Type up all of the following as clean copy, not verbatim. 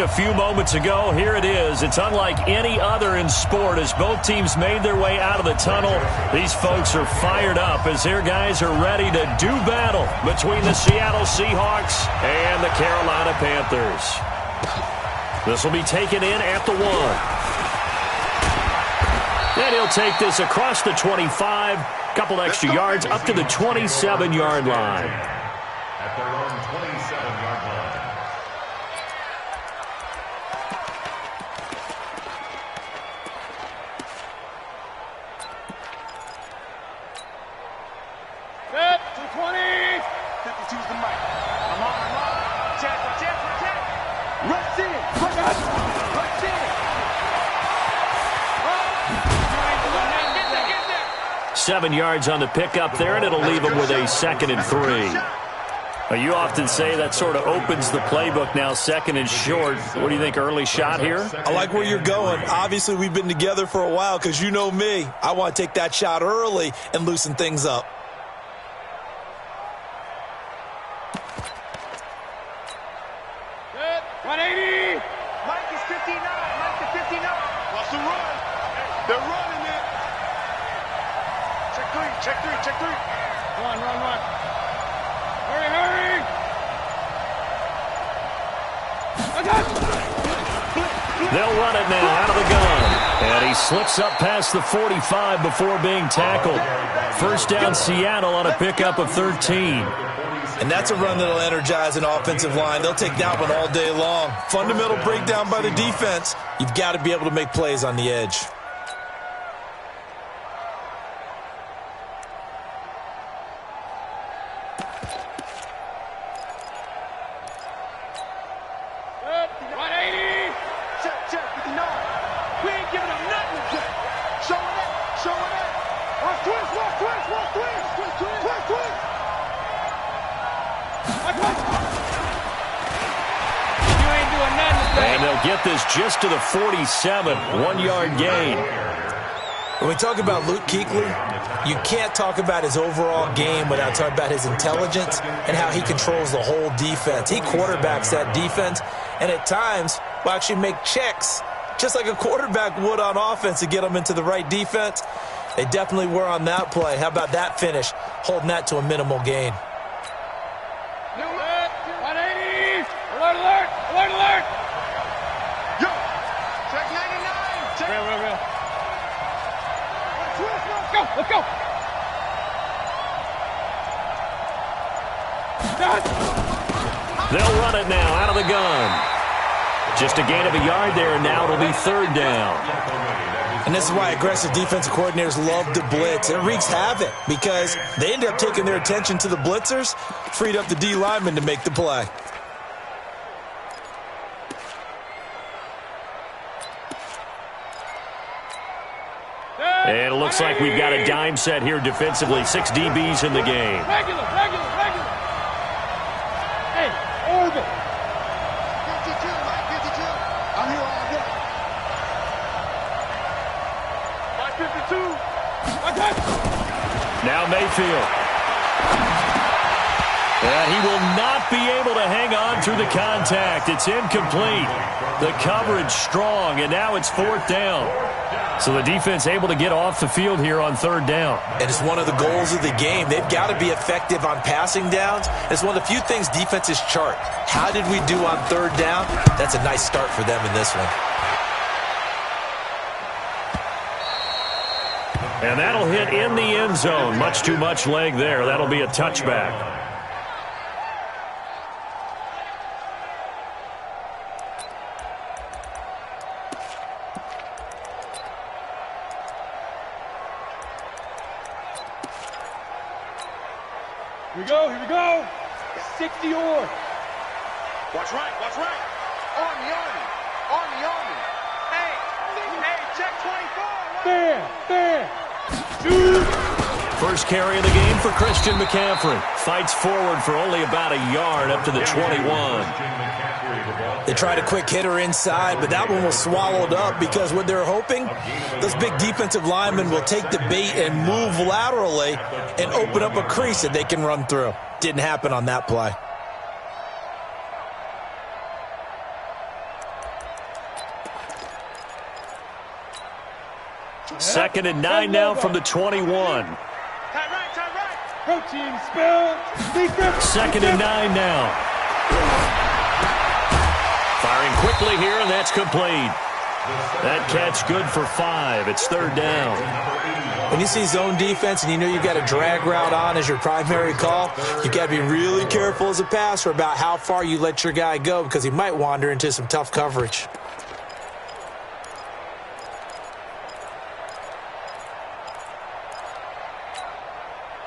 a few moments ago. Here it is. It's unlike any other in sport as both teams made their way out of the tunnel. These folks are fired up as their guys are ready to do battle between the Seattle Seahawks and the Carolina Panthers. This will be taken in at the 1. And he'll take this across the 25. Couple extra yards up to the 27-yard line. At their own 27-yard line. Set, 220. 52's the mic. I'm on. Check. Rush in. Rush in. 7 yards on the pickup there, and it'll leave them with a 2nd and 3. You often say that sort of opens the playbook now, 2nd and short. What do you think, early shot here? I like where you're going. Obviously, we've been together for a while because you know me. I want to take that shot early and loosen things up. Set, 180. Mike is 59. What's the run? They're running it. Check three. Run. Hurry. They'll run it now out of the gun. And he slips up past the 45 before being tackled. First down Seattle on a pickup of 13. And that's a run that'll energize an offensive line. They'll take that one all day long. Fundamental breakdown by the defense. You've got to be able to make plays on the edge. And they'll get this just to the 47, 1-yard gain. When we talk about Luke Kuechly, you can't talk about his overall game without talking about his intelligence and how he controls the whole defense. He quarterbacks that defense, and at times will actually make checks, just like a quarterback would on offense to get them into the right defense. They definitely were on that play. How about that finish, holding that to a minimal gain? 180. Alert. Yo, check 99. Check. Real. Let's go. They'll run it now out of the gun. Just a gain of a yard there, and now it'll be 3rd down. And this is why aggressive defensive coordinators love to blitz. It wreaks havoc because they end up taking their attention to the blitzers, freed up the D lineman to make the play. And it looks like we've got a dime set here defensively. 6 DBs in the game. Regular. Hey, orbit. 52, Mike 52. I'm here all day. Mike 52. Now Mayfield. And he will not be able to hang on through the contact. It's incomplete. The coverage strong, and now it's 4th down. So the defense able to get off the field here on 3rd down. And it's one of the goals of the game. They've got to be effective on passing downs. It's one of the few things defenses chart. How did we do on 3rd down? That's a nice start for them in this one. And that'll hit in the end zone. Much too much leg there. That'll be a touchback. Here we go. 60 or. Watch right. Army. Hey, check 24. There. Shoot. First carry of the game for Christian McCaffrey. Fights forward for only about a yard up to the 21. They tried a quick hitter inside, but that one was swallowed up because what they're hoping, those big defensive linemen will take the bait and move laterally and open up a crease that they can run through. Didn't happen on that play. 2nd and 9 now from the 21. Tight right. Protein spill. Defense. 2nd and 9 now. Firing quickly here, and that's complete. That catch good for 5. It's 3rd down. When you see zone defense and you know you've got a drag route on as your primary call, you got to be really careful as a passer about how far you let your guy go because he might wander into some tough coverage.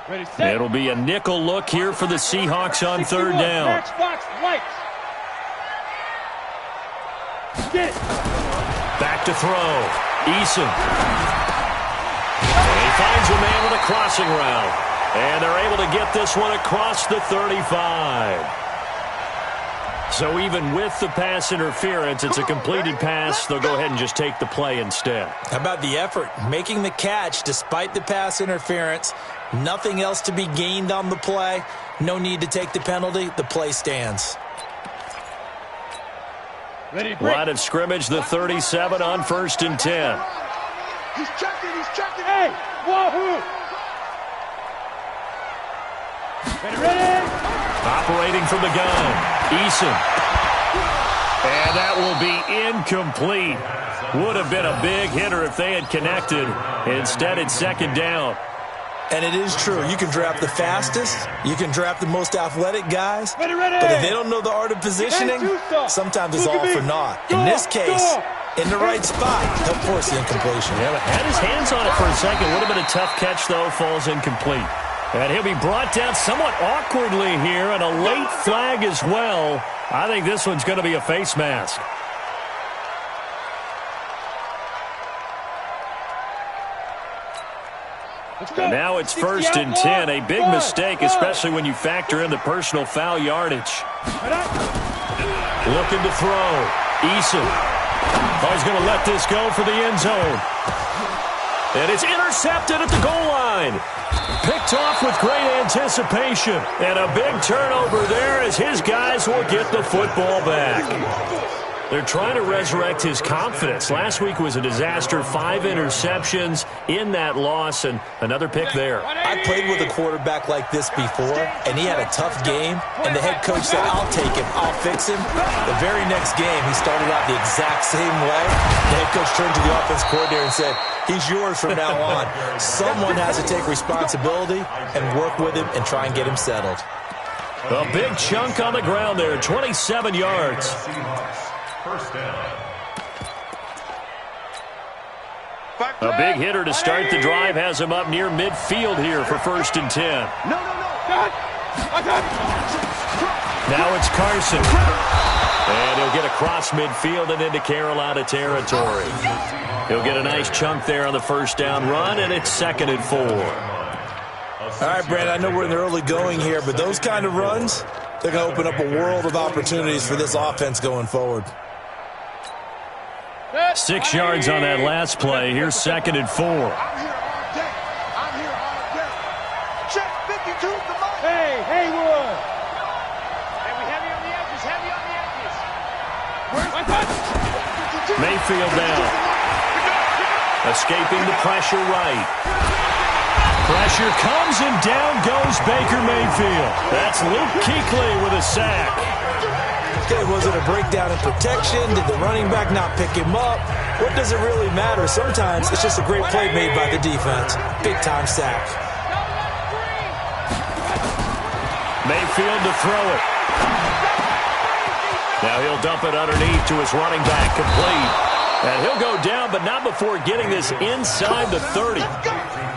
Ready, set. It'll be a nickel look here for the Seahawks on 3rd down. Matchbox lights. Get it. Back to throw. Eason. And he finds a man with a crossing route. And they're able to get this one across the 35. So even with the pass interference, it's a completed pass. They'll go ahead and just take the play instead. How about the effort? Making the catch despite the pass interference. Nothing else to be gained on the play. No need to take the penalty. The play stands. Ready, break. Line of scrimmage, the 37 on 1st and 10. He's checking. Hey, wahoo! Ready. Operating from the gun, Eason. And that will be incomplete. Would have been a big hitter if they had connected. Instead, it's 2nd down. And it is true. You can draft the fastest. You can draft the most athletic guys. Ready. But if they don't know the art of positioning, sometimes it's all for naught. In this case, in the right spot, he'll force the incompletion. Yeah, but had his hands on it for a second. Would have been a tough catch, though. Falls incomplete. And he'll be brought down somewhat awkwardly here, and a late flag as well. I think this one's going to be a face mask. And now it's 1st and 10. A big mistake, especially when you factor in the personal foul yardage. Looking to throw. Eason. Oh, he's going to let this go for the end zone. And it's intercepted at the goal line. Picked off with great anticipation. And a big turnover there as his guys will get the football back. They're trying to resurrect his confidence. Last week was a disaster. 5 interceptions in that loss, and another pick there. I played with a quarterback like this before, and he had a tough game, and the head coach said, I'll take him, I'll fix him. The very next game, he started out the exact same way. The head coach turned to the offense coordinator and said, he's yours from now on. Someone has to take responsibility and work with him and try and get him settled. A big chunk on the ground there, 27 yards. 1st down. A big hitter to start the drive has him up near midfield here for 1st and 10. No. Now it's Carson. And he'll get across midfield and into Carolina territory. He'll get a nice chunk there on the 1st down run, and it's 2nd and 4. All right, Brad, I know we're in the early going here, but those kind of runs, they're going to open up a world of opportunities for this offense going forward. 6 yards on that last play. Here's 2nd and 4. I'm here all day. Check 52, come on. Hey, Haywood. Hey, we heavy on the edges. Mayfield now. Escaping the pressure right. Pressure comes and down goes Baker Mayfield. That's Luke Kuechly with a sack. Okay, was it a breakdown in protection? Did the running back not pick him up? What does it really matter? Sometimes it's just a great play made by the defense. Big-time sack. Mayfield to throw it. Now he'll dump it underneath to his running back, complete. And he'll go down, but not before getting this inside the 30.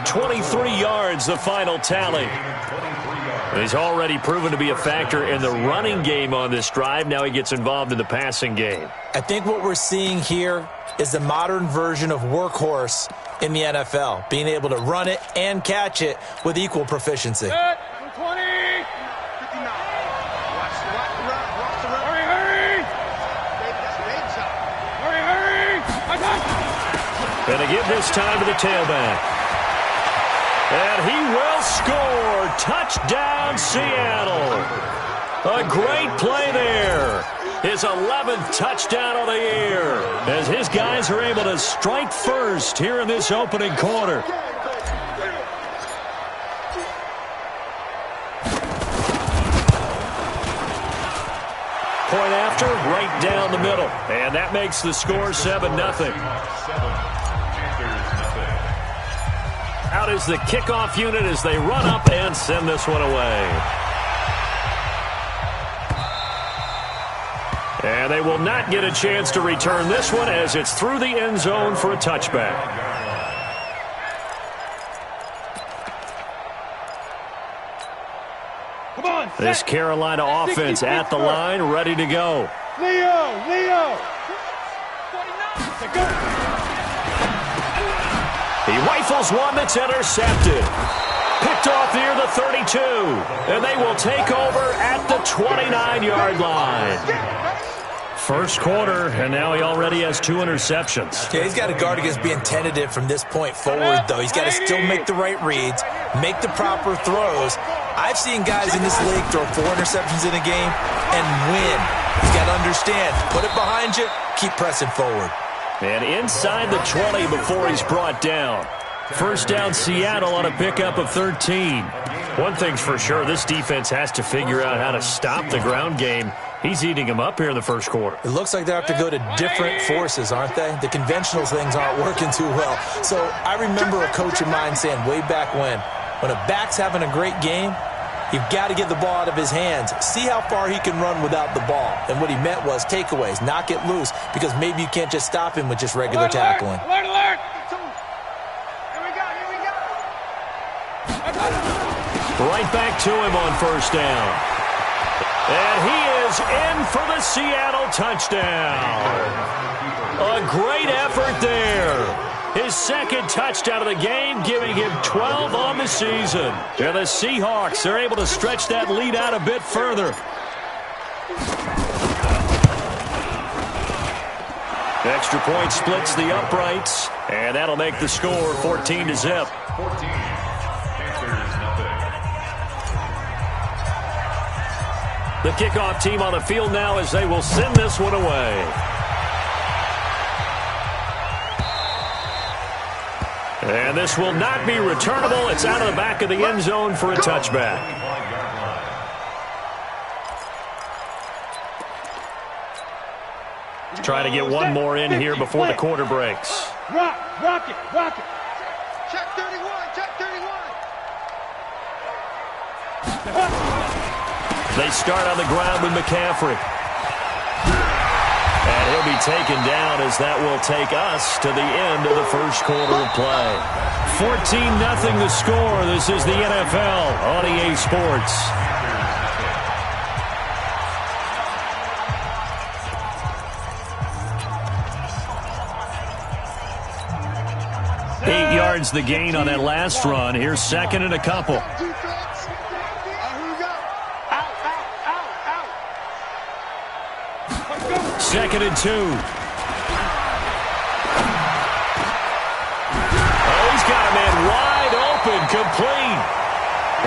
23 yards, the final tally. He's already proven to be a factor in the running game on this drive. Now he gets involved in the passing game. I think what we're seeing here is the modern version of workhorse in the NFL, being able to run it and catch it with equal proficiency. 20. And to give this time to the tailback. And he will score. Touchdown, Seattle. A great play there. His 11th touchdown of the year. as his guys are able to strike first here in this opening quarter. Point after, right down the middle. And that makes the score 7-0. Out is the kickoff unit as they run up and send this one away. And they will not get a chance to return this one as it's through the end zone for a touchback. Come on, This Carolina offense at the line, ready to go. Leo. He rifles one that's intercepted. Picked off near the 32. And they will take over at the 29-yard line. First quarter, and now he already has 2 interceptions. Yeah, he's got to guard against being tentative from this point forward, though. He's got to still make the right reads, make the proper throws. I've seen guys in this league throw 4 interceptions in a game and win. He's got to understand, put it behind you, keep pressing forward. And inside the 20 before he's brought down. First down, Seattle on a pickup of 13. One thing's for sure, this defense has to figure out how to stop the ground game. He's eating them up here in the first quarter. It looks like they have to go to different forces, aren't they? The conventional things aren't working too well. So I remember a coach of mine saying way back when a back's having a great game, you've got to get the ball out of his hands. See how far he can run without the ball. And what he meant was takeaways, knock it loose, because maybe you can't just stop him with just regular tackling. Alert. Here we go. Right back to him on first down. And he is in for the Seattle touchdown. A great effort there. His second touchdown of the game, giving him 12 on the season. And the Seahawks are able to stretch that lead out a bit further. Extra point splits the uprights, and that'll make the score 14-0. The kickoff team on the field now as they will send this one away. And this will not be returnable. It's out of the back of the end zone for a touchback. Trying to get one more in here before the quarter breaks. Rock it. Check 31. They start on the ground with McCaffrey. And he'll be taken down as that will take us to the end of the first quarter of play. 14-0 the score. This is the NFL on EA Sports. Eight yards the gain on that last run. Here's second and a couple. Second and 2. Oh, he's got a man wide open, complete.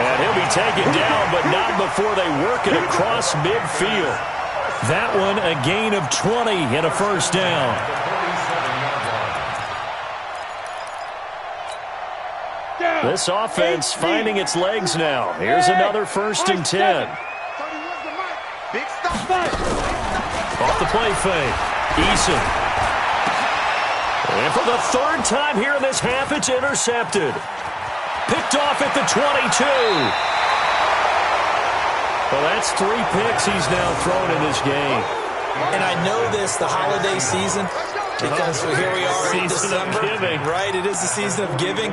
And he'll be taken down, but not before they work it across midfield. That one a gain of 20 and a first down. This offense finding its legs now. Here's another first and 10. Big stop. Off the play fake. Eason. And for the third time here in this half, it's intercepted. Picked off at the 22. Well, that's 3 picks he's now thrown in this game. And I know this, the holiday season, because here we are in December, right? It is the season of giving.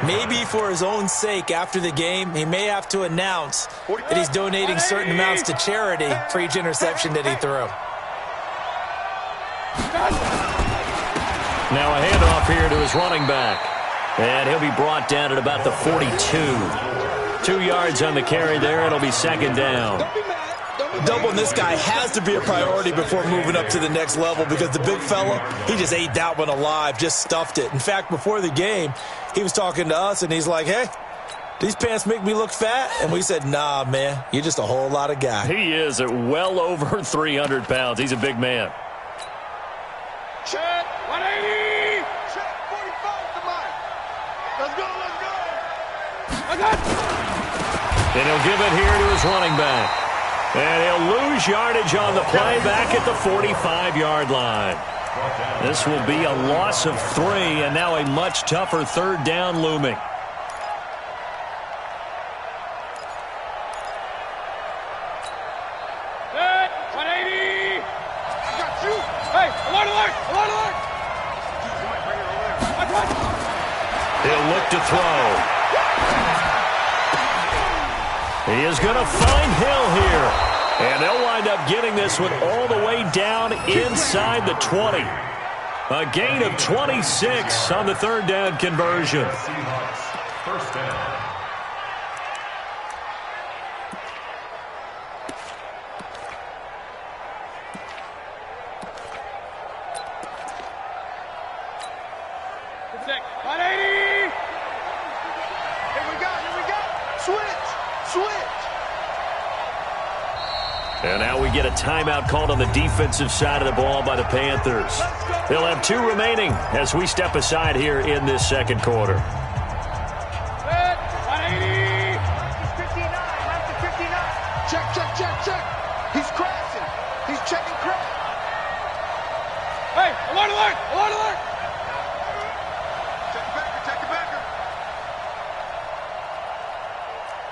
Maybe for his own sake, after the game, he may have to announce that he's donating certain amounts to charity for each interception that he threw. Now a handoff here to his running back. And he'll be brought down at about the 42. 2 yards on the carry there. It'll be second down. Doubling this guy has to be a priority before moving up to the next level, because the big fella, he just ate that one alive, just stuffed it. In fact, before the game, he was talking to us, and he's like, hey, these pants make me look fat? And we said, nah, man, you're just a whole lot of guy. He is at well over 300 pounds. He's a big man. Check. 180. Check. 45 to Mike. Let's go, let's go. And he'll give it here to his running back. And he'll lose yardage on the play back at the 45-yard line. This will be a loss of 3, and now a much tougher third down looming. Set. 180. I got you. Hey, alert, alert, alert, alert. He'll look to throw. He is going to find Hill here. And they'll wind up getting this one all the way down inside the 20. A gain of 26 on the third down conversion. Seahawks, first down. Protect. 180. Here we go, here we go. Switch, switch. And now we get a timeout called on the defensive side of the ball by the Panthers. They'll have 2 remaining as we step aside here in this second quarter. Set. 180. Mike is 59. Mike is 59. Check, check, check, check. He's crashing. He's checking crash. Hey, alert, alert, alert, alert. Check the backer, check the backer.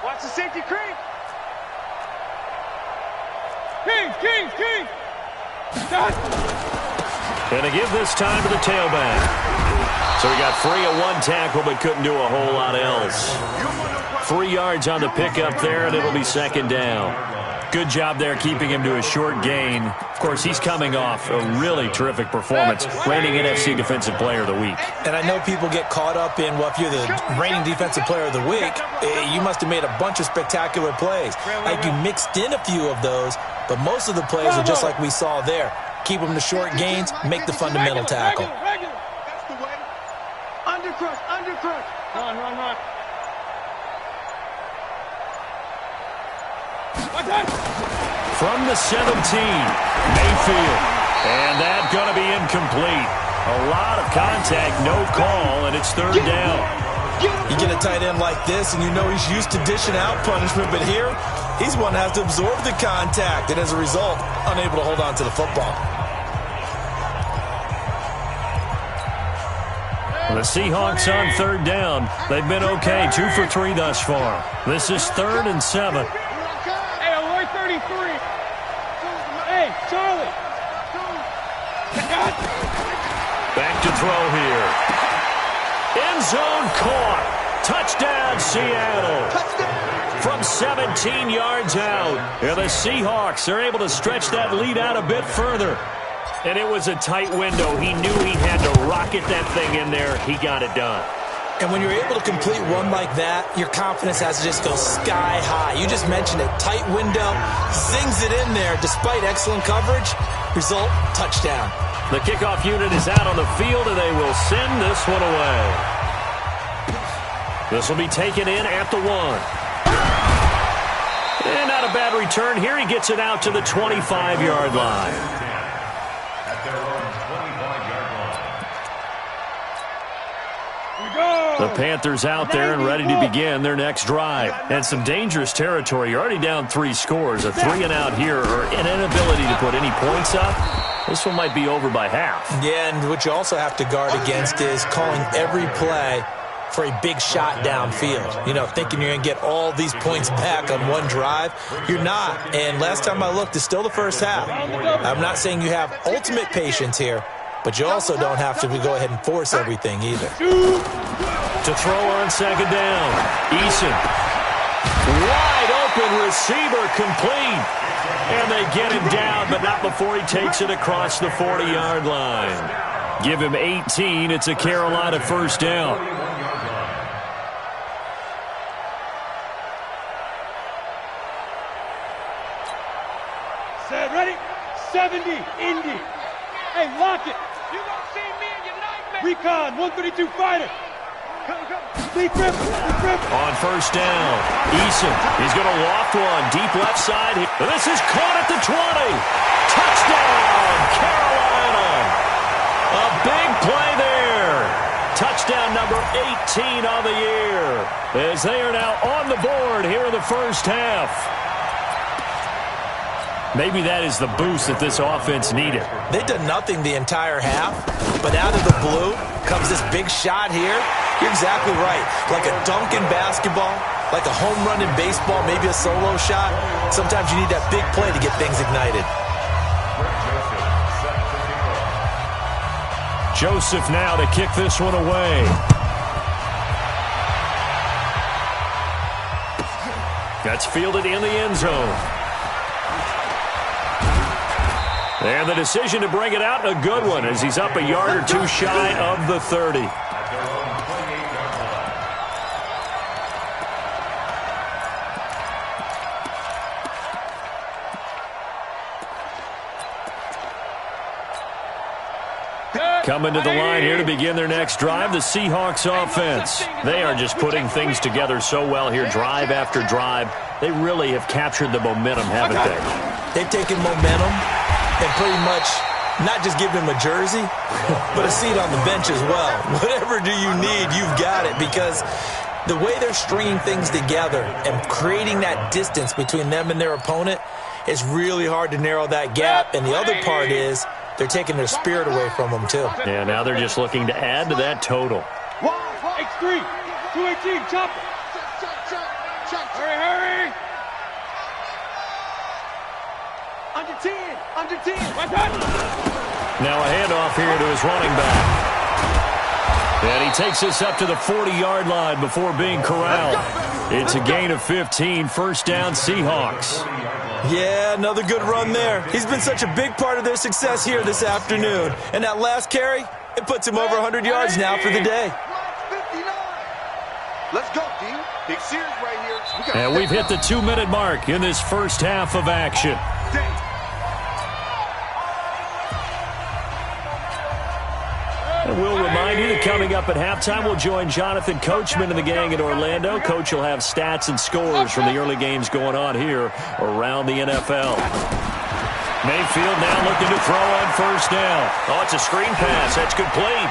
Watch the safety creep. King. Done. And to give this time to the tailback. So he got free of 1 tackle but couldn't do a whole lot else. 3 yards on the pickup there, and it'll be second down. Good job there keeping him to a short gain. Of course, he's coming off a really terrific performance, reigning NFC Defensive Player of the Week. And I know people get caught up in, well, if you're the reigning Defensive Player of the Week, you must have made a bunch of spectacular plays. Like you mixed in a few of those, but most of the plays are just like we saw there. Keep them to short gains, make the fundamental tackle. Regular. That's the way. Undercrush, undercrush. Run. From the 17, Mayfield. And that's going to be incomplete. A lot of contact, no call, and it's third down. You get a tight end like this, and you know he's used to dishing out punishment, but here, he's one that has to absorb the contact, and as a result, unable to hold on to the football. The Seahawks on third down. They've been okay, 2 for 3 thus far. This is 3rd and 7. Hey, alert 33. Hey, Charlie. Back to throw here. End zone caught. Touchdown, Seattle. From 17 yards out. And the Seahawks are able to stretch that lead out a bit further. And it was a tight window. He knew he had to rocket that thing in there. He got it done. And when you're able to complete one like that, your confidence has to just go sky high. You just mentioned it. Tight window, zings it in there despite excellent coverage. Result, touchdown. The kickoff unit is out on the field, and they will send this one away. This will be taken in at the 1. And not a bad return here. He gets it out to the 25-yard line. At their own 25-yard line. The Panthers out there and ready to begin their next drive. And some dangerous territory. You're already down 3 scores. A 3-and-out here, or an inability to put any points up. This one might be over by half. Yeah, and what you also have to guard against is calling every play for a big shot downfield. You know, thinking you're going to get all these points back on one drive. You're not. And last time I looked, it's still the first half. I'm not saying you have ultimate patience here, but you also don't have to go ahead and force everything either. To throw on second down. Eason. Wide open receiver complete. And they get him down, but not before he takes it across the 40-yard line. Give him 18. It's a Carolina first down. Set, ready? 70, Indy. Hey, lock it. You gonna see me in your nightmare. Recon, 132 fighter. Come. Deep rip. On first down, Eason. He's going to loft one deep left side. This is caught at the 20. Touchdown, Carolina. touchdown number 18 on the year, as they are now on the board here in the first half. Maybe that is the boost that this offense needed. They did nothing the entire half, but out of the blue comes this big shot here. You're exactly right. Like a dunk in basketball, like a home run in baseball, maybe a solo shot. Sometimes you need that big play to get things ignited. Joseph now to kick this one away. That's fielded in the end zone. And the decision to bring it out, a good one, as he's up a yard or two shy of the 30. Coming to the line here to begin their next drive, the Seahawks offense. They are just putting things together so well here, drive after drive. They really have captured the momentum, haven't they? They've taken momentum and pretty much not just given him a jersey, but a seat on the bench as well. Whatever do you need, you've got it, because the way they're stringing things together and creating that distance between them and their opponent is really hard to narrow that gap. And the other part is they're taking their spirit away from them, too. Yeah, now they're just looking to add to that total. X3, 218, chop it. Hurry. Under 10. Now a handoff here to his running back. And he takes this up to the 40-yard line before being corralled. It's a gain of 15, first down Seahawks. Yeah, another good run there. He's been such a big part of their success here this afternoon. And that last carry, it puts him over 100 yards now for the day. Let's go, D. Big series right here. And we've hit the 2-minute mark in this first half of action. And we'll remind you that coming up at halftime, we'll join Jonathan Coachman and the gang in Orlando. Coach will have stats and scores from the early games going on here around the NFL. Mayfield now looking to throw on first down. Oh, it's a screen pass. That's complete.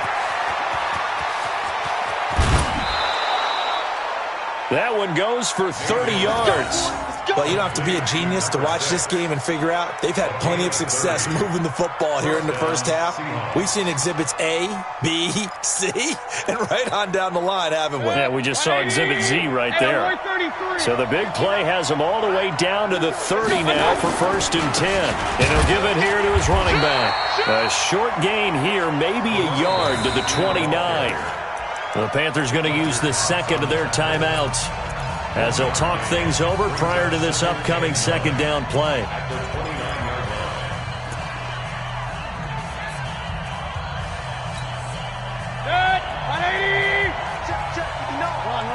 That one goes for 30 yards. Well, you don't have to be a genius to watch this game and figure out they've had plenty of success moving the football here in the first half. We've seen exhibits A, B, C, and right on down the line, haven't we? Yeah, we just saw exhibit Z right there. So the big play has him all the way down to the 30 now for first and 10. And he'll give it here to his running back. A short gain here, maybe a yard to the 29. The Panthers going to use the second of their timeouts, as they'll talk things over prior to this upcoming second down play. Good. 180. Run.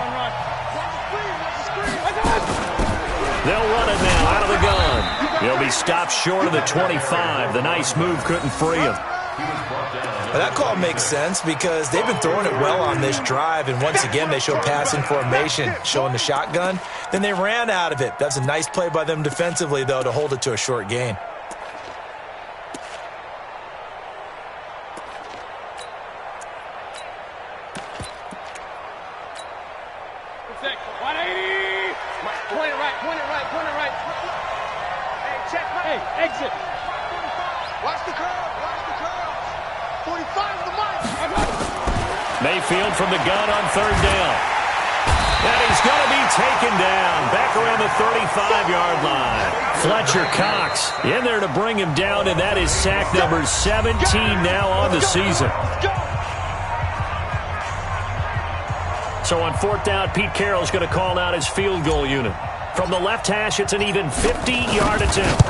They'll run it now out of the gun. He'll be stopped short of the 25. The nice move couldn't free him. Well, that call makes sense because they've been throwing it well on this drive, and once again they show passing formation, showing the shotgun. Then they ran out of it. That's a nice play by them defensively, though, to hold it to a short gain. Point it right. Hey, check. Hey, exit. Watch the curve. 45 to the mic. Mayfield from the gun on third down. And he's going to be taken down back around the 35-yard line. Fletcher Cox in there to bring him down, and that is sack number 17 now on the season. So on fourth down, Pete Carroll's going to call out his field goal unit. From the left hash, it's an even 50-yard attempt.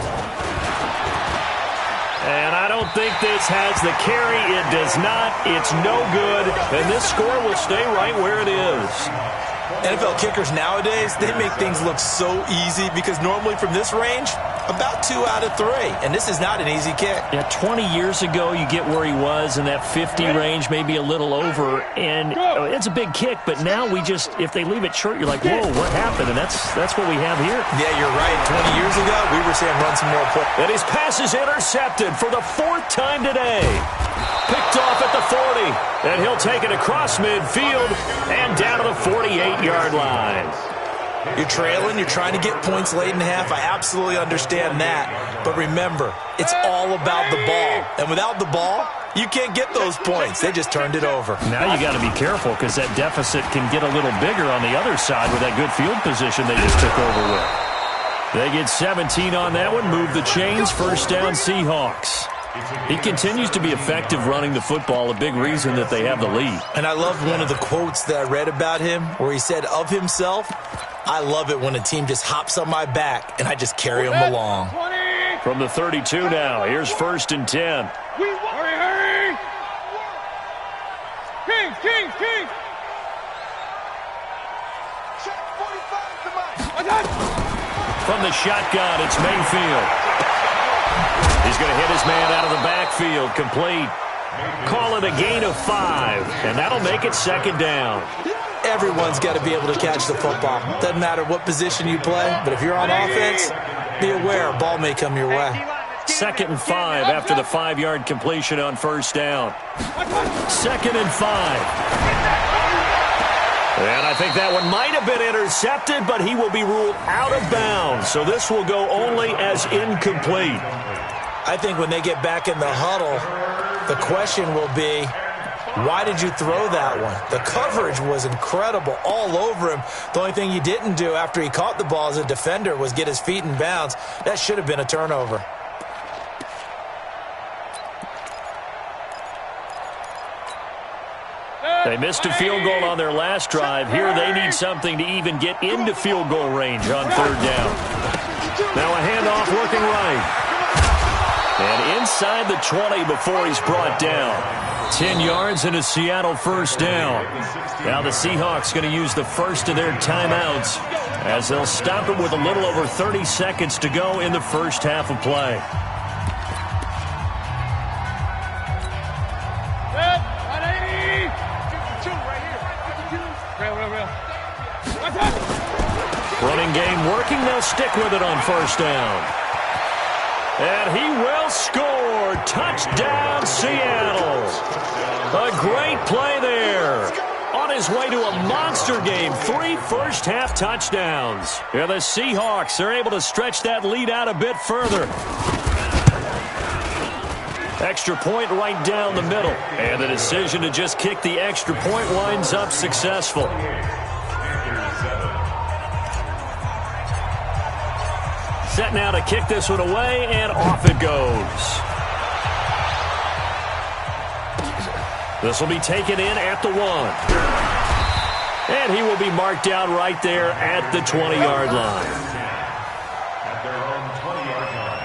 And I don't think this has the carry. It does not. It's no good. And this score will stay right where it is. NFL kickers nowadays, they make things look so easy because normally from this range, about 2 out of 3. And this is not an easy kick. Yeah, 20 years ago, you get where he was in that 50 range, maybe a little over. And it's a big kick, but now we just, if they leave it short, you're like, whoa, what happened? And that's what we have here. Yeah, you're right. 20 years ago, we were saying run some more plays. And his pass is intercepted for the 4th time today. Picked off at the 40. And he'll take it across midfield and down to the 48-yard line. You're trailing, you're trying to get points late in the half. I absolutely understand that. But remember, it's all about the ball. And without the ball, you can't get those points. They just turned it over. Now you got to be careful because that deficit can get a little bigger on the other side with that good field position they just took over with. They get 17 on that one, move the chains, first down Seahawks. He continues to be effective running the football, a big reason that they have the lead. And I love one of the quotes that I read about him where he said of himself, I love it when a team just hops on my back and I just carry them along. From the 32 now, here's first and 10. Hurry! Kings! Check 45 to Mike. From the shotgun, it's Mayfield. He's going to hit his man out of the backfield, complete. Call it a gain of 5, and that'll make it second down. Everyone's got to be able to catch the football. Doesn't matter what position you play, but if you're on offense, be aware a ball may come your way. Second and 5 after the 5-yard completion on first down. Second and 5. And I think that one might have been intercepted, but he will be ruled out of bounds. So this will go only as incomplete. I think when they get back in the huddle, the question will be, why did you throw that one? The coverage was incredible all over him. The only thing he didn't do after he caught the ball as a defender was get his feet in bounds. That should have been a turnover. They missed a field goal on their last drive. Here they need something to even get into field goal range on third down. Now a handoff working right. And inside the 20 before he's brought down. 10 yards and a Seattle first down. Now the Seahawks going to use the first of their timeouts as they'll stop it with a little over 30 seconds to go in the first half of play. Running game working. They'll stick with it on first down. And he will score. Touchdown, Seattle. A great play there. On his way to a monster game. 3 first-half touchdowns. Yeah, the Seahawks are able to stretch that lead out a bit further. Extra point right down the middle. And the decision to just kick the extra point winds up successful. Set now to kick this one away, and off it goes. This will be taken in at the 1. And he will be marked out right there at the 20-yard line. At their own 20-yard line.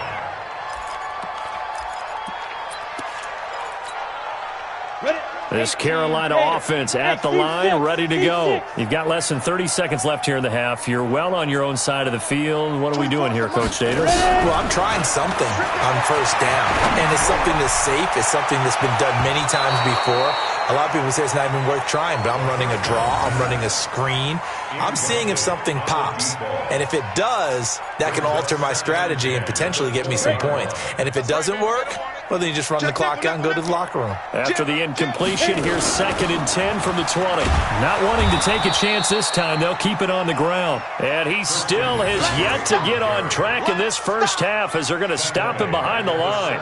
This Carolina offense at the line, ready to go. You've got less than 30 seconds left here in the half. You're well on your own side of the field. What are we doing here, Coach Davis? Well, I'm trying something on first down. And it's something that's safe. It's something that's been done many times before. A lot of people say it's not even worth trying, but I'm running a draw. I'm running a screen. I'm seeing if something pops. And if it does, that can alter my strategy and potentially get me some points. And if it doesn't work, well, then you just run the clock out and go to the locker room. After the incompletion, here's second and 10 from the 20. Not wanting to take a chance this time, they'll keep it on the ground. And he still has yet to get on track in this first half as they're going to stop him behind the line.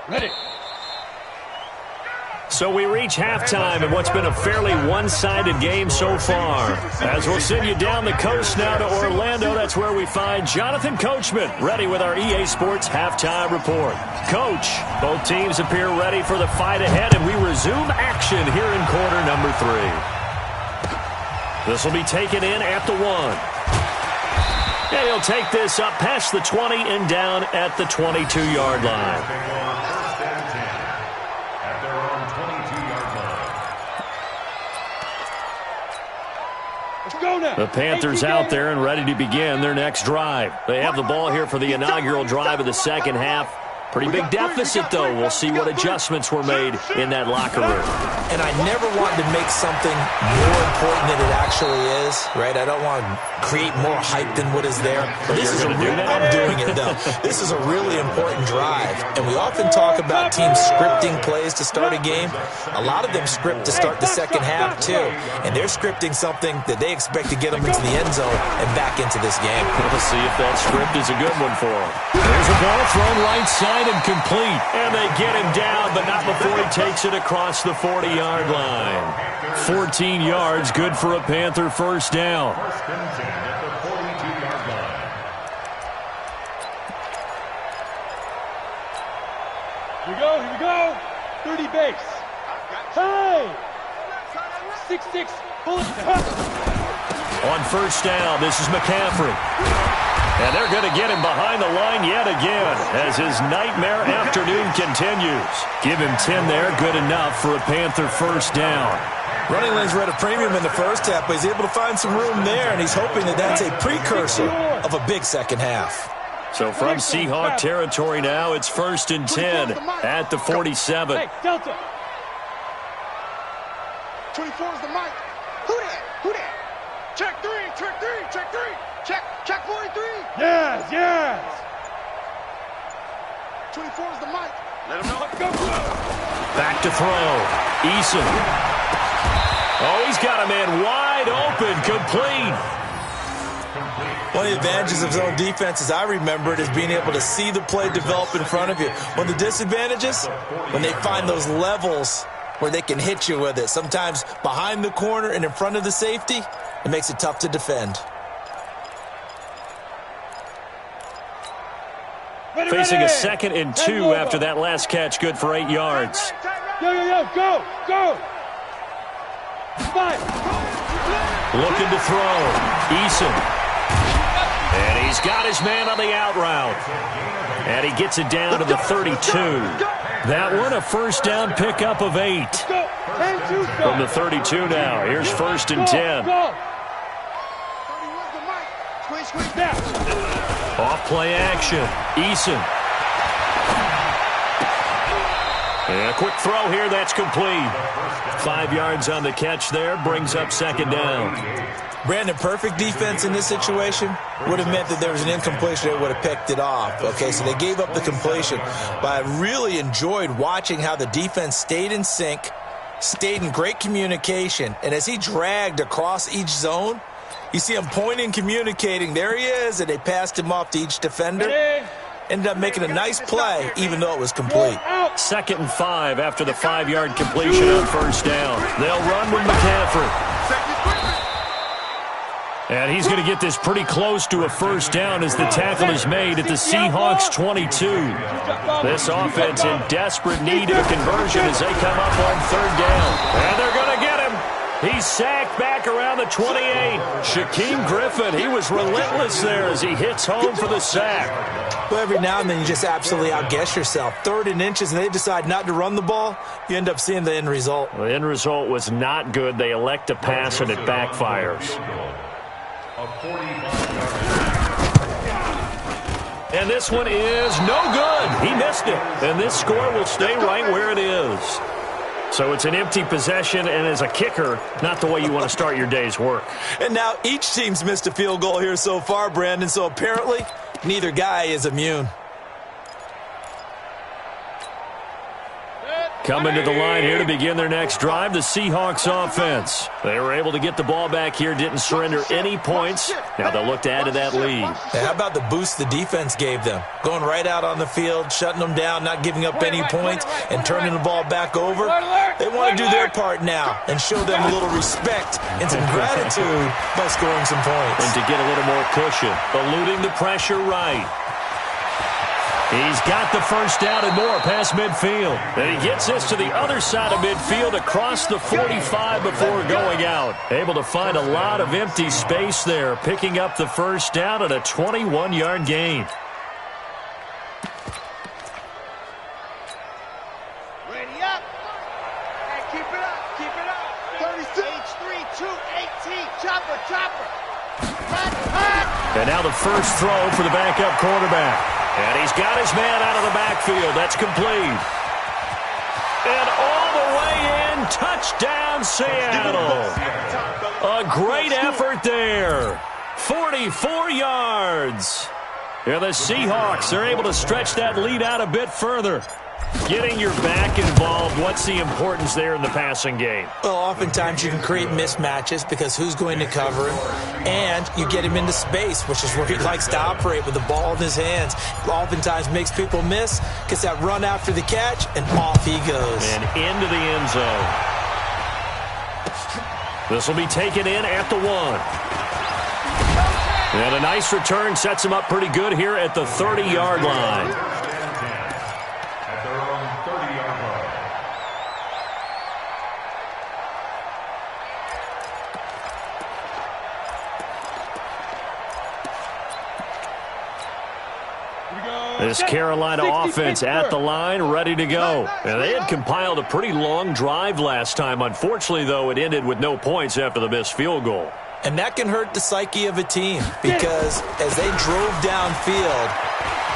Ready. So we reach halftime in what's been a fairly one-sided game so far. As we'll send you down the coast now to Orlando, that's where we find Jonathan Coachman, ready with our EA Sports Halftime Report. Coach, both teams appear ready for the fight ahead, and we resume action here in quarter number 3. This will be taken in at the 1. And he'll take this up past the 20 and down at the 22-yard line. The Panthers out there and ready to begin their next drive. They have the ball here for the inaugural drive of the second half. Pretty big deficit, though. We'll see what adjustments were made in that locker room. And I never want to make something more important than it actually is, right? I don't want to create more hype than what is there. But this is I'm doing it, though. This is a really important drive. And we often talk about teams scripting plays to start a game. A lot of them script to start the second half, too. And they're scripting something that they expect to get them into the end zone and back into this game. We'll see if that script is a good one for them. There's a ball thrown right side and complete. And they get him down, but not before he takes it across the 40-yard line. 14 yards, good for a Panther first down. First and 10 at the 42-yard line. Here we go. 30 base. Hey! 6-6, pull it. On first down, this is McCaffrey. And they're going to get him behind the line yet again as his nightmare afternoon continues. Give him 10 there, good enough for a Panther first down. Running lanes were at a premium in the first half, but he's able to find some room there, and he's hoping that that's a precursor of a big second half. So from Seahawk territory now, it's first and 10 at the 47. Hey, Delta. 24 is the mic. Who that? Check three. Check 43. Yes. 24 is the mic. Let him know. Go. Back to throw. Eason. Oh, he's got a man wide open, complete. One of the advantages of zone defense, as I remember it, is being able to see the play develop in front of you. One of the disadvantages, when they find those levels where they can hit you with it, sometimes behind the corner and in front of the safety, it makes it tough to defend. Facing a 2nd and 2 after that last catch, good for 8 yards. Go. Five. Looking to throw. Eason. And he's got his man on the out route. And he gets it down to the 32. That one a first down pickup of 8. From the 32 now. Here's first and 10. Off play action. Eason. And a quick throw here. That's complete. 5 yards on the catch there. Brings up second down. Brandon, perfect defense in this situation would have meant that there was an incompletion that would have picked it off. Okay, so they gave up the completion. But I really enjoyed watching how the defense stayed in sync, stayed in great communication, and as he dragged across each zone, you see him pointing, communicating. There he is, and they passed him off to each defender. Ended up making a nice play, even though it was complete. 2nd and 5 after the 5-yard completion on first down. They'll run with McCaffrey. And he's going to get this pretty close to a first down as the tackle is made at the Seahawks 22. This offense in desperate need of a conversion as they come up on third down. And they're going to get him. He's sacked back around the 28. Shaquem Griffin, he was relentless there as he hits home for the sack. Well, every now and then you just absolutely outguess yourself. 3rd and inches, and they decide not to run the ball. You end up seeing the end result. The end result was not good. They elect to pass, and it backfires. And this one is no good. He missed it. And this score will stay right where it is. So it's an empty possession, and as a kicker, not the way you want to start your day's work. And now each team's missed a field goal here so far, Brandon, so apparently neither guy is immune. Coming to the line here to begin their next drive, the Seahawks offense. They were able to get the ball back here, didn't surrender any points. Now they'll look to add to that lead. Hey, how about the boost the defense gave them? Going right out on the field, shutting them down, not giving up any points, and turning the ball back over. They want to do their part now and show them a little respect and some gratitude by scoring some points. And to get a little more cushion, eluding the pressure right. He's got the first down and more past midfield. And he gets this to the other side of midfield across the 45 before going out. Able to find a lot of empty space there, picking up the first down at a 21-yard gain. Ready up. Hey, keep it up. 36. H3, 218. Chopper. And now the first throw for the backup quarterback. And he's got his man out of the backfield. That's complete. And all the way in, touchdown Seattle. A great effort there. 44 yards. And the Seahawks are able to stretch that lead out a bit further. Getting your back involved, what's the importance there in the passing game? Well, oftentimes you can create mismatches because who's going to cover him, and you get him into space, which is where he likes to operate with the ball in his hands. Oftentimes makes people miss, gets that run after the catch, and off he goes. And into the end zone. This will be taken in at the 1. And a nice return sets him up pretty good here at the 30-yard line. At their own 30-yard line. This Carolina offense at the line, ready to go. And they had compiled a pretty long drive last time. Unfortunately, though, it ended with no points after the missed field goal. And that can hurt the psyche of a team because as they drove downfield,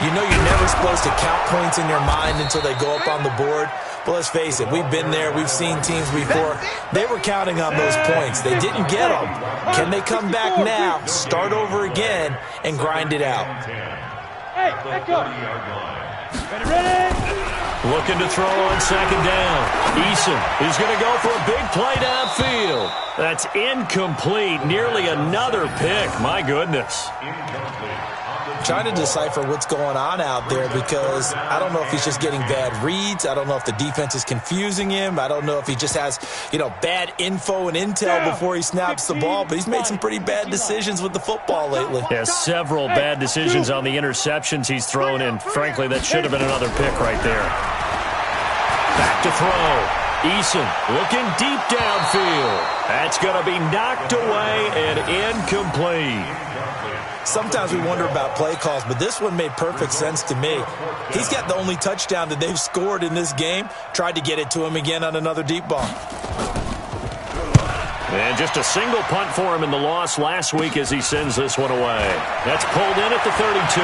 you know you're never supposed to count points in your mind until they go up on the board. But let's face it, we've been there. We've seen teams before. They were counting on those points. They didn't get them. Can they come back now, start over again, and grind it out? Hey, let go. Ready? Looking to throw on second down. Eason is going to go for a big play downfield. That's incomplete. Nearly another pick. My goodness. Trying to decipher what's going on out there because I don't know if he's just getting bad reads. I don't know if the defense is confusing him. I don't know if he just has, bad info and intel before he snaps the ball. But he's made some pretty bad decisions with the football lately. Yeah, several bad decisions on the interceptions he's thrown in. Frankly, that should have been another pick right there. Back to throw. Eason looking deep downfield. That's going to be knocked away and incomplete. Sometimes we wonder about play calls, but this one made perfect sense to me. He's got the only touchdown that they've scored in this game. Tried to get it to him again on another deep ball. And just a single punt for him in the loss last week as he sends this one away. That's pulled in at the 32.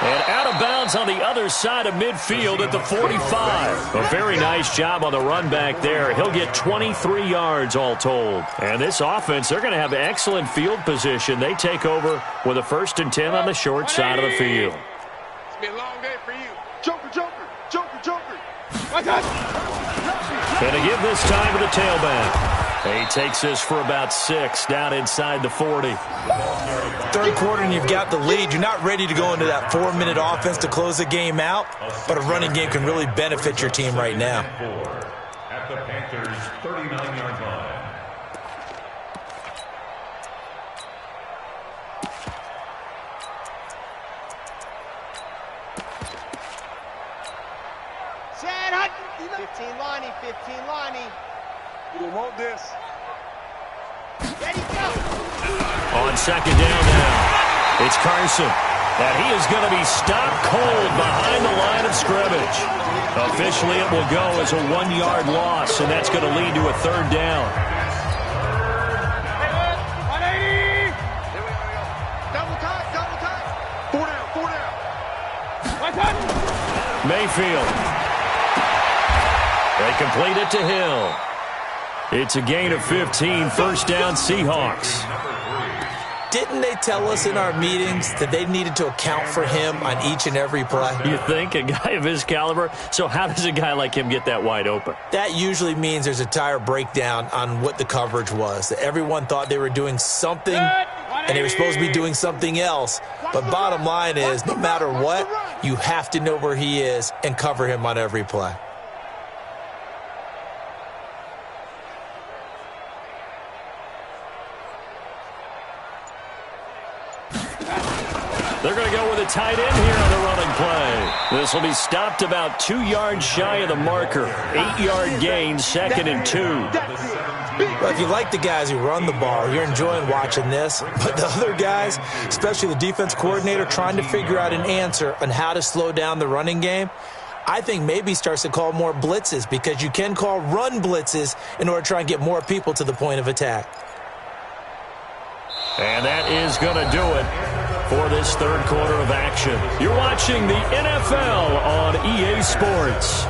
And out of bounds on the other side of midfield at the 45. A very nice job on the run back there. He'll get 23 yards all told. And this offense, they're going to have excellent field position. They take over with a 1st and 10 on the short side of the field. It's been a long day for you. Joker, Joker, Joker, Joker. And to give this time to the tailback. He takes this for about 6 down inside the 40. Third quarter and you've got the lead. You're not ready to go into that 4-minute offense to close the game out, but a running game can really benefit your team right now. At the Panthers' 39-yard line. Sad hut. 15 Lonnie, 15 Lonnie. You don't want this. Ready, go. On second down now, it's Carson. And he is going to be stopped cold behind the line of scrimmage. Officially, it will go as a 1-yard loss, and that's going to lead to a 3rd down. 180. Double time, double time. 4 down, 4 down. One touch. Mayfield. They complete it to Hill. It's a gain of 15, 1st down Seahawks. Didn't they tell us in our meetings that they needed to account for him on each and every play? You think? A guy of his caliber? So how does a guy like him get that wide open? That usually means there's a tire breakdown on what the coverage was. That everyone thought they were doing something, and they were supposed to be doing something else. But bottom line is, no matter what, you have to know where he is and cover him on every play. They're going to go with a tight end here on the running play. This will be stopped about 2 yards shy of the marker. 8-yard gain, 2nd and 2. Well, if you like the guys who run the ball, you're enjoying watching this. But the other guys, especially the defense coordinator, trying to figure out an answer on how to slow down the running game, I think maybe starts to call more blitzes because you can call run blitzes in order to try and get more people to the point of attack. And that is going to do it for this third quarter of action. You're watching the NFL on EA Sports.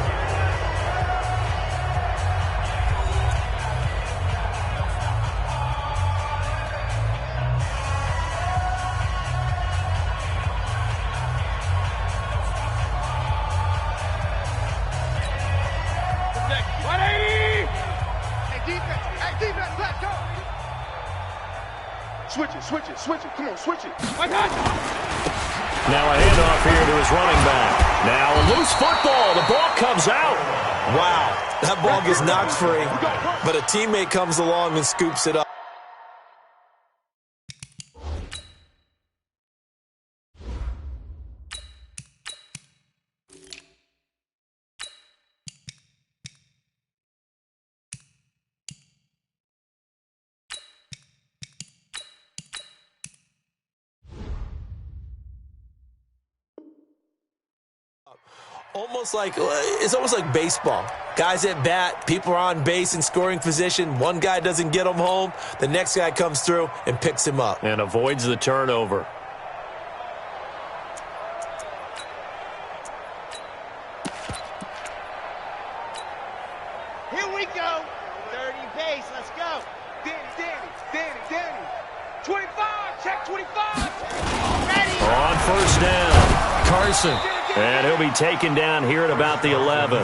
Switch it. Come on, switch it. Now a handoff here to his running back. Now a loose football. The ball comes out. Wow, that ball gets knocked free, but a teammate comes along and scoops it up. It's almost like baseball. Guys at bat, people are on base in scoring position. One guy doesn't get him home. The next guy comes through and picks him up. And avoids the turnover. Here we go. 30 pace. Let's go. Danny. 25. Check 25. Ready. On first down, Carson. And he'll be taken down here at about the 11.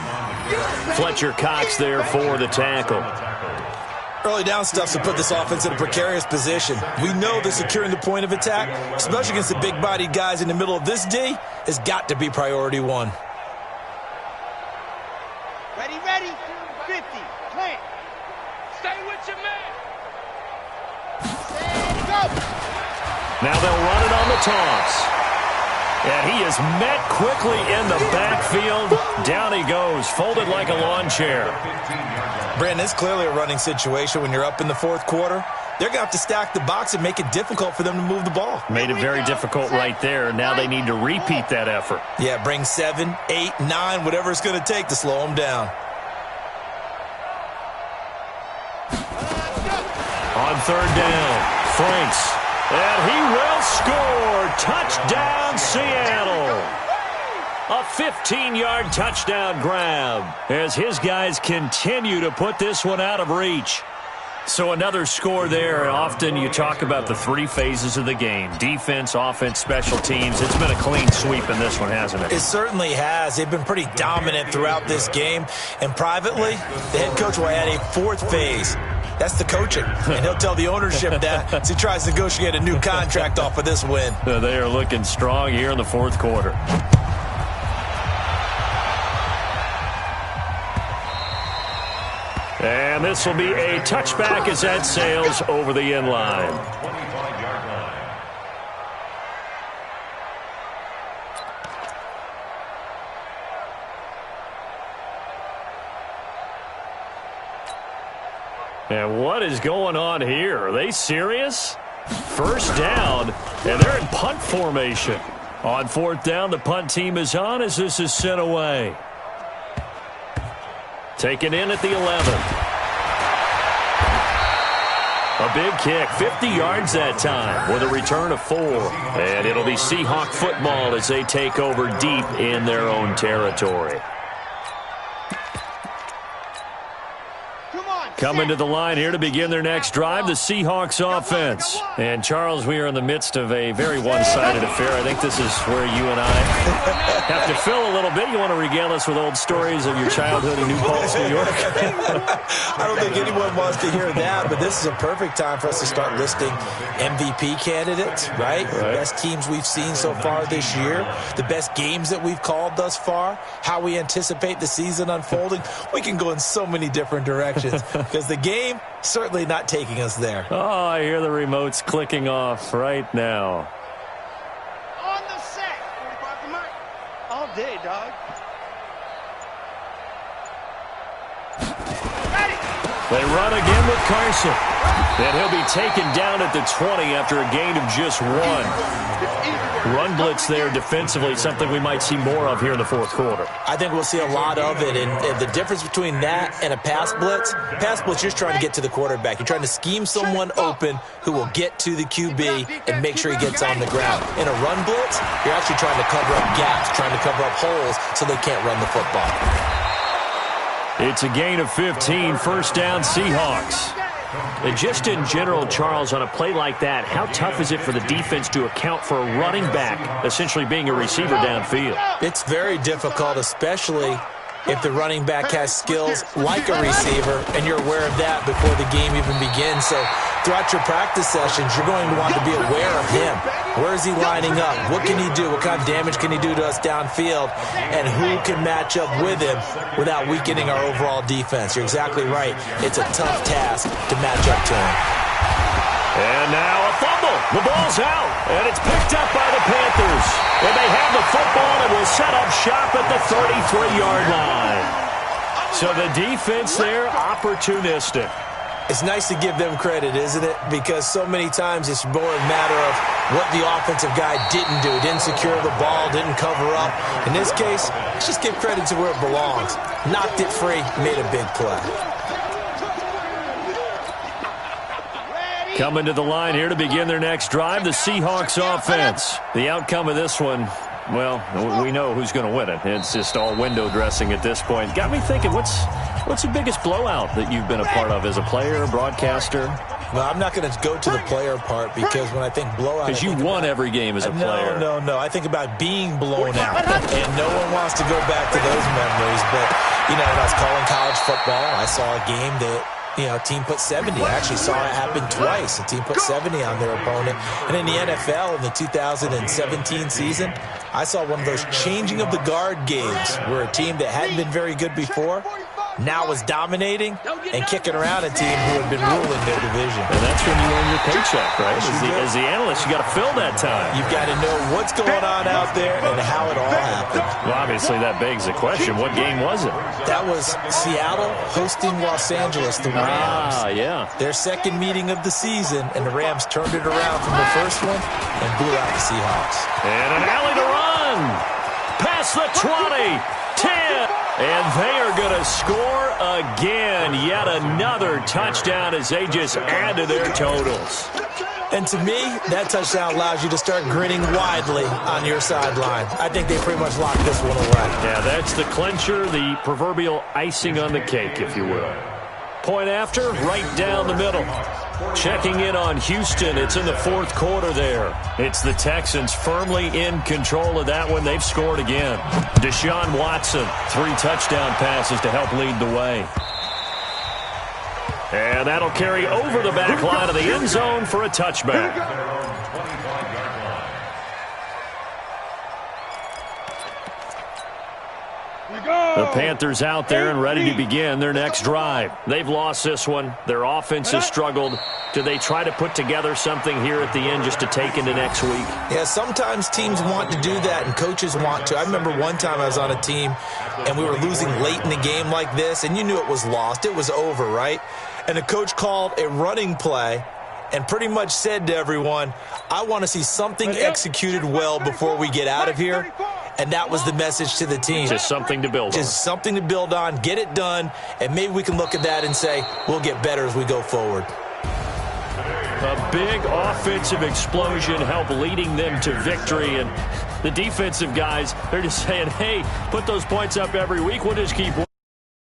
Fletcher Cox there for the tackle. Early down stuff to put this offense in a precarious position. We know that securing the point of attack, especially against the big-bodied guys in the middle of this D, has got to be priority one. Ready. 50. Plant. Stay with your man. Set, go. Now they'll run it on the toss. And he is met quickly in the backfield. Down he goes, folded like a lawn chair. Brandon, it's clearly a running situation when you're up in the fourth quarter. They're going to have to stack the box and make it difficult for them to move the ball. Made it very difficult right there. Now they need to repeat that effort. Yeah, bring 7, 8, 9, whatever it's going to take to slow them down. On third down, Franks. And he will score. Touchdown, Seattle. A 15-yard touchdown grab as his guys continue to put this one out of reach. So another score there. Often you talk about the three phases of the game. Defense, offense, special teams. It's been a clean sweep in this one, hasn't it? It certainly has. They've been pretty dominant throughout this game. And privately, the head coach will add a fourth phase. That's the coaching. And he'll tell the ownership that as he tries to negotiate a new contract off of this win. They are looking strong here in the fourth quarter. And this will be a touchback as that sails over the end line. 25-yard line. And what is going on here? Are they serious? First down, and they're in punt formation. On fourth down, the punt team is on as this is sent away. Taken in at the 11. A big kick, 50 yards that time with a return of 4. And it'll be Seahawk football as they take over deep in their own territory. Coming to the line here to begin their next drive, the Seahawks offense. And, Charles, we are in the midst of a very one-sided affair. I think this is where you and I have to fill a little bit. You want to regale us with old stories of your childhood in New Paltz, New York? I don't think anyone wants to hear that, but this is a perfect time for us to start listing MVP candidates, right? The best teams we've seen so far this year, the best games that we've called thus far, how we anticipate the season unfolding. We can go in so many different directions. Because the game, certainly not taking us there. Oh, I hear the remotes clicking off right now. On the set. 45 to Mike. All day, dog. Ready. They run again with Carson. And he'll be taken down at the 20 after a gain of just 1. It's easy. Run blitz there defensively, something we might see more of here in the fourth quarter. I think we'll see a lot of it, and the difference between that and a pass blitz, you're just trying to get to the quarterback. You're trying to scheme someone open who will get to the QB and make sure he gets on the ground. In a run blitz, you're actually trying to cover up gaps, trying to cover up holes so they can't run the football. It's a gain of 15, first down Seahawks. And just in general, Charles, on a play like that, how tough is it for the defense to account for a running back essentially being a receiver downfield? It's very difficult, especially if the running back has skills like a receiver, and you're aware of that before the game even begins. So throughout your practice sessions, you're going to want to be aware of him. Where is he lining up? What can he do? What kind of damage can he do to us downfield? And who can match up with him without weakening our overall defense? You're exactly right. It's a tough task to match up to him. And now a fumble. The ball's out, and it's picked up by the Panthers. And they have the football and will set up shop at the 33-yard line. So the defense there, opportunistic. It's nice to give them credit, isn't it? Because so many times it's more a matter of what the offensive guy didn't do. Didn't secure the ball, didn't cover up. In this case, let's just give credit to where it belongs. Knocked it free, made a big play. Coming to the line here to begin their next drive, the Seahawks offense. The outcome of this one, well, we know who's going to win it. It's just all window dressing at this point. Got me thinking, what's the biggest blowout that you've been a part of as a player, broadcaster? Well, I'm not going to go to the player part because when I think blowout... Because you won every game as a player. No. I think about being blown out. And no one wants to go back to those memories. But, when I was calling college football, I saw a game that... a team put 70. I actually saw it happen twice. A team put 70 on their opponent. And in the NFL, in the 2017 season, I saw one of those changing of the guard games where a team that hadn't been very good before now was dominating and kicking around a team who had been ruling their division. And that's when you earn your paycheck, right? As the analyst, you got to fill that time. You've got to know what's going on out there and how it all happened. Well, obviously, that begs the question, what game was it? That was Seattle hosting Los Angeles, the Rams. Yeah. Their second meeting of the season, and the Rams turned it around from the first one and blew out the Seahawks. And an alley to run. Past the 20, 10. And they are going to score again. Yet another touchdown as they just add to their totals. And to me, that touchdown allows you to start grinning widely on your sideline. I think they pretty much locked this one away. Yeah, that's the clincher, the proverbial icing on the cake, if you will. Point after, right down the middle. Checking in on Houston. It's in the fourth quarter there. It's the Texans firmly in control of that one. They've scored again. Deshaun Watson, 3 touchdown passes to help lead the way. And that'll carry over the back line of the end zone for a touchback. The Panthers out there and ready to begin their next drive. They've lost this one. Their offense has struggled. Do they try to put together something here at the end just to take into next week? Yeah, sometimes teams want to do that and coaches want to. I remember one time I was on a team and we were losing late in the game like this, and you knew it was lost. It was over, right? And the coach called a running play and pretty much said to everyone, I want to see something executed well before we get out of here. And that was the message to the team. Just something to build on. Just something to build on, get it done, and maybe we can look at that and say, we'll get better as we go forward. A big offensive explosion helped leading them to victory. And the defensive guys, they're just saying, hey, put those points up every week. We'll just keep